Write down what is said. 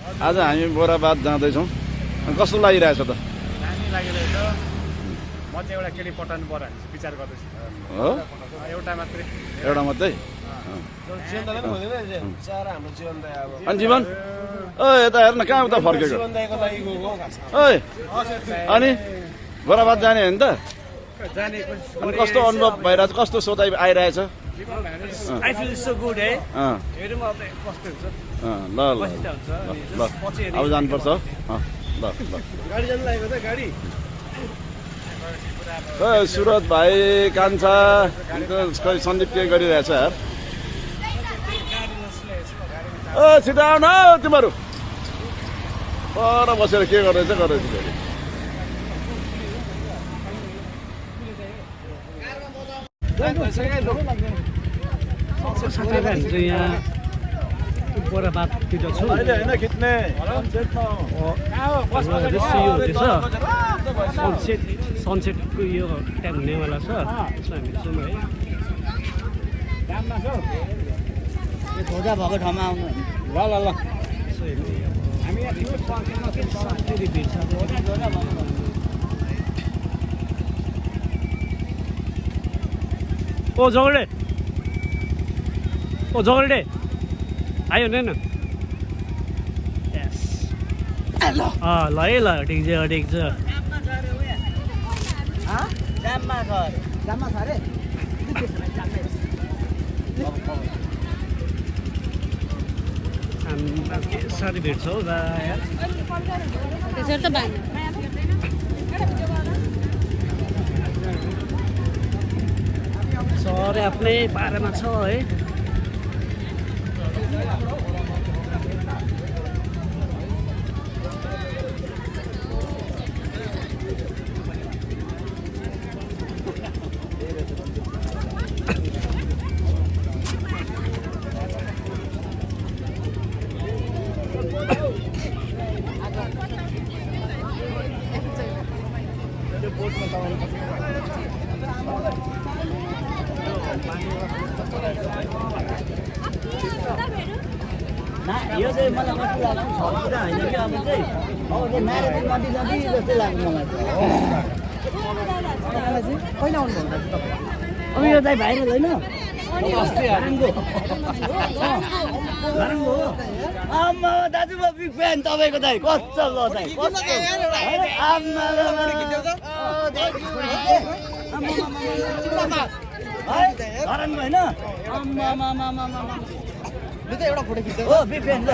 आज हामी बोराबाद जाँदैछौँ कस्तो लागिरहेछ त दामी लागिरहेछ म चाहिँ एउटा केटी पठाउनु पर्यो भने विचार गर्दैछु हो एउटा मात्रै एउटा मात्रै जीवन दाइले पनि भन्दैन बिचारा हाम्रो जीवन दाइ अब अनि जीवन ओ यता हेर्न कहाँ उता फर्केको जीवन दाइको लागि गएको ओइ अनि बोराबाद जाने हो नि त जाने अनि कस्तो अनुभव भइरहेछ कस्तो सोचाइ आइरहेछ आई फिल सो गुड है अँ हेरौँ अब कस्तो हुन्छ ल ल ल अब जानुपर्छ ल ल गाडी जानु लागेको त गाडी सुरत भाइ कान्छा खै सन्दीप के गरिरहेछ यार छिटो आउन हौ तिमीहरू पर बसेर के गर्दैछ फेरि साथीभाइहरू चाहिँ यहाँ बोराबादतिर छु खिच्ने दृश्य यो हुँदैछ सनसेटको यो टाइम हुनेवाला छ त्यसमा हामी छौँ है खोजा भएको ठाउँमा आउनु ल ल ल यसो हेर्ने भिड छ ओ जगल्डे आयो नि यस ल है ल ठिक छ जाममा छ अरे साह्रै भिड छ हौ दा यार त्यसरी त बानी सर आफ्नै पारामा छ है यो चाहिँ मलाई कस्तो लाग्छ कुरा होइन कि अब चाहिँ अब चाहिँ म्यारेथन नदी जस्तै लाग्छ मलाई कहिले आउनु भयो अब यो चाहिँ भाइरल होइन आम्मा दाजु म बिग फ्यान तपाईँको दाइ कस्तो ल दाइ होइन एउटा फोटो खिच्छ हो बिग फ्यान ल